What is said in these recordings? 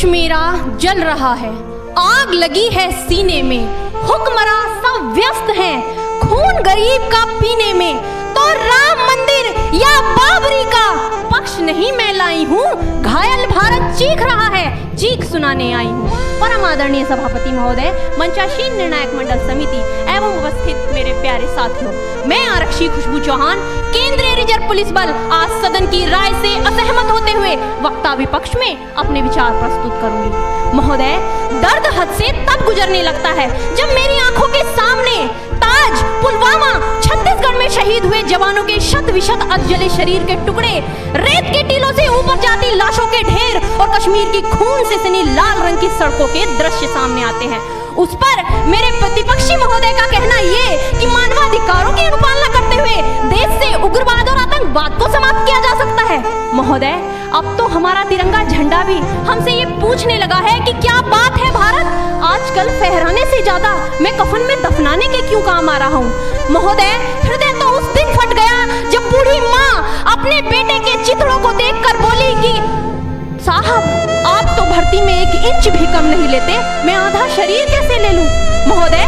कश्मीरा जल रहा है, आग लगी है सीने में, हुक्मरां सब व्यस्त हैं खून गरीब का पीने में। तो राम मंदिर या बाबरी का पक्ष नहीं मैं लाई हूँ, घायल भारत चीख रहा है, चीख सुनाने आई हूँ। परम आदरणीय सभापति महोदय, मंचासीन निर्णायक मंडल समिति एवं उपस्थित मेरे प्यारे साथियों, मैं आरक्षी खुशबू चौहान केंद्रीय रिजर्व पुलिस बल आज सदन की राय से असहमत होते हुए वक्ता विपक्ष में अपने विचार प्रस्तुत करूंगी। महोदय, दर्द हद से तब गुजरने लगता है जब मेरी आंखों के सामने ताज, पुलवामा, छत्तीसगढ़ में शहीद हुए जवानों के शत विशत अधजले शरीर के टुकड़े, रेत के टीलों से ऊपर जाती लाशों के ढेर और कश्मीर की खून से सनी लाल रंग की सड़कों के दृश्य सामने आते हैं। उस पर मेरे प्रतिपक्षी महोदय का कहना ये कि मानवाधिकारों की अनुपालना करते हुए देश से उग्रवाद और आतंकवाद को समाप्त किया जा सकता है। महोदय, अब तो हमारा तिरंगा झंडा भी हमसे ये पूछने लगा है कि क्या बात है भारत, आजकल फहराने से ज्यादा मैं कफन में दफनाने के क्यों काम आ रहा हूँ। महोदय, हृदय तो उस दिन फट गया जब बूढ़ी माँ अपने बेटे के चिथड़ों को देखकर बोली कि साहब, आप तो भर्ती में 1 इंच भी कम नहीं लेते, मैं आधा शरीर कैसे ले लूं। महोदय,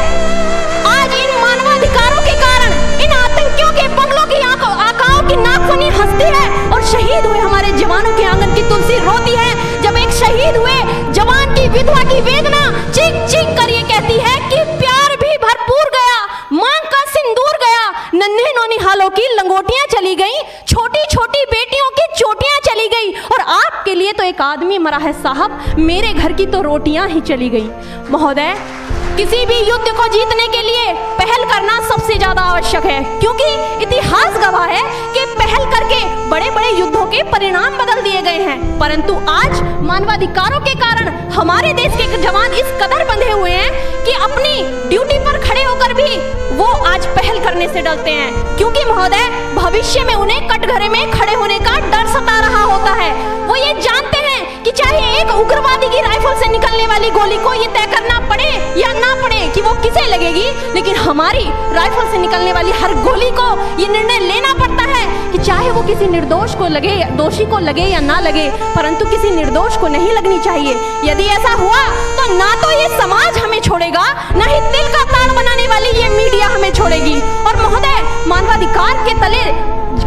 आज इन मानवाधिकारों के कारण इन आतंकियों के बंगलों की आकाओं की नाकफनी हंसती है और शहीद हुए हमारे जवानों के आंगन की तुलसी रोती है। जब एक शहीद हुए जवान की विधवा की वेदना चीख चीख कर ये कहती है कि प्यार भी भरपूर गया, मांग का सिंदूर गया, नन्हे नौनिहालों की लंगोटियां चली गई, छोटी छोटी बेटियों की चोटियां चली गई और आपके लिए तो एक आदमी मरा है साहब, मेरे घर की तो रोटियां ही चली गई। महोदय, किसी भी युद्ध को जीतने के लिए पहल करना सबसे ज्यादा आवश्यक है, क्योंकि इतिहास गवाह है कि पहल करके बड़े बड़े युद्धों के परिणाम बदल दिए गए हैं। परंतु आज मानवाधिकारों के कारण हमारे देश के जवान इस कदर बंधे हुए हैं कि अपनी ड्यूटी पर खड़े होकर भी वो आज पहल करने से डरते हैं, क्योंकि महोदय भविष्य में उन्हें कटघरे में खड़े होने का डर सता रहा होता है। वो ये जानते हैं कि चाहे एक उग्रवादी की राइफल से निकलने वाली गोली को ये तय करना पड़े या ना पड़े कि वो किसे लगेगी, लेकिन हमारी राइफल से निकलने वाली हर गोली को ये निर्णय लेना पड़ता है कि चाहे वो किसी निर्दोष को लगे, दोषी को लगे या ना लगे, परंतु किसी निर्दोष को नहीं लगनी चाहिए। यदि ऐसा हुआ तो ना तो ये समाज हमें छोड़ेगा, ना ही दिल का तार बनाने वाली ये मीडिया हमें छोड़ेगी। और महोदय, मानवाधिकार के तले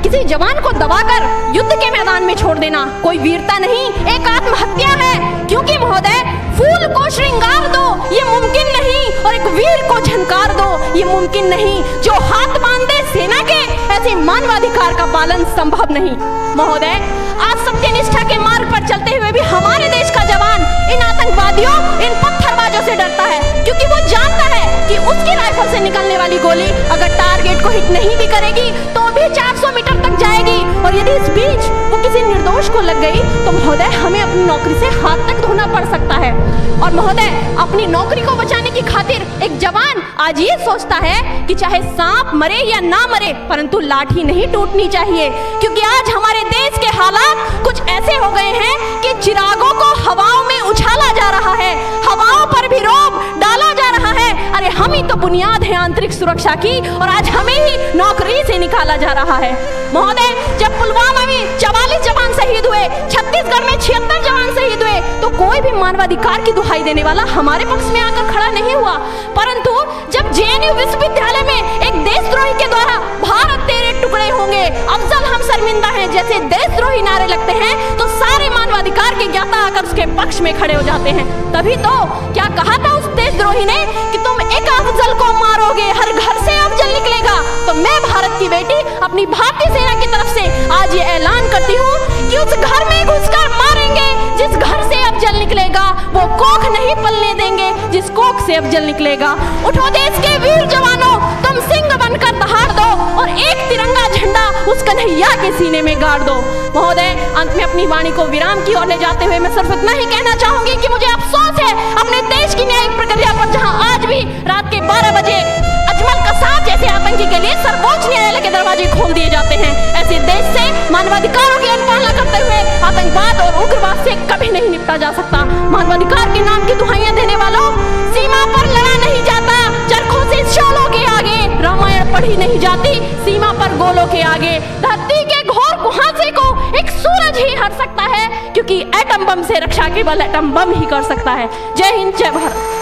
किसी जवान को दबाकर युद्ध के मैदान में छोड़ देना कोई वीरता नहीं, एक आत्महत्या है। क्योंकि महोदय, फूल को श्रृंगार दो ये मुमकिन नहीं और एक वीर को झनकार दो ये मुमकिन नहीं। जो हाथ बांध दे सेना के, ऐसे मानवाधिकार का पालन संभव नहीं। महोदय, आज सत्यनिष्ठा के मार्ग पर चलते हुए भी हमारे देश का जवान इन आतंकवादियों, इन पत्थरबाजों से डरता है, क्योंकि वो जानता है कि उसकी राइफल से निकलने वाली गोली अगर टारगेट को हिट नहीं भी करेगी तो भी 400 मीटर तक जाएगी, और यदि इस बीच वो किसी निर्दोष को लग गई तो महोदय हमें अपनी नौकरी से हाथ तक धोना पड़ सकता है। और महोदय, अपनी नौकरी को बचाने की खातिर एक जवान आज ये सोचता है कि चाहे सांप मरे या ना मरे, परंतु लाठी नहीं टूटनी चाहिए, क्योंकि आज हमारे देश के हालात कुछ ऐसे हो गए हैं कि चिरागों को हवाओं में उछाला जा रहा है, हवाओं पर भी रोब डाला जा रहा है। अरे हम ही तो बुनियाद है आंतरिक सुरक्षा की, और आज हमें ही नौकरी से निकाला जा रहा है। महोदय, जब पुलवामा में 44 जवान शहीद हुए, छत्तीसगढ़ में 76 जवान शहीद हुए, तो कोई भी मानवाधिकार की दुहाई देने वाला हमारे पक्ष में आकर खड़ा नहीं हुआ। परंतु जब जेएनयू विश्वविद्यालय में एक देशद्रोही के द्वारा भारत तेरे टुकड़े होंगे, अफजल हम शर्मिंदा हैं जैसे देशद्रोही नारे लगते हैं, तो सारे मानवाधिकार के ज्ञाता आकर उसके पक्ष में खड़े हो जाते हैं। तभी तो क्या कहा था उस देशद्रोही ने कि तुम एक अफजल को मारोगे, हर घर से अफजल निकलेगा। तो मैं भारत की बेटी अपनी भारतीय सेना की तरफ से आज ये ऐलान करती हूँ कि उस घर में घुसकर मारेंगे जिस घर से अफजल निकलेगा, वो कोख नहीं पलने देंगे जिस कोख से अफजल निकलेगा। उठो देश के वीर जवानों, तुम सिंह बनकर दहाड़ दो और एक तिरंगा झंडा उस कन्हैया के सीने में गाड़ दो। महोदय, अंत में अपनी वाणी को विराम की ओर ले जाते हुए मैं सिर्फ इतना ही कहना चाहूंगी कि मुझे अफसोस है अपने देश की न्यायिक प्रक्रिया पर, जहां आज भी रात के 12 बजे अजमल कसाब जैसे आतंकी के लिए सर्वोच्च न्यायालय के दरवाजे खोल दिए जाते हैं। ऐसे देश से मानवाधिकारों की अनुपालना करते हुए आतंकवाद और उग्रवाद से कभी नहीं निपटा जा सकता। मानवाधिकार के नाम की दुहाइयां देने वालों, सीमा पर लड़ा नहीं जाता, चरखों से शोलों के आगे रामायण पढ़ी नहीं जाती, सीमा पर गोलों के आगे। धरती के घोर कुहासे को एक सूरज ही हर सकता है, क्योंकि की एटम बम से रक्षा केवल एटम बम ही कर सकता है। जय हिंद, जय भारत।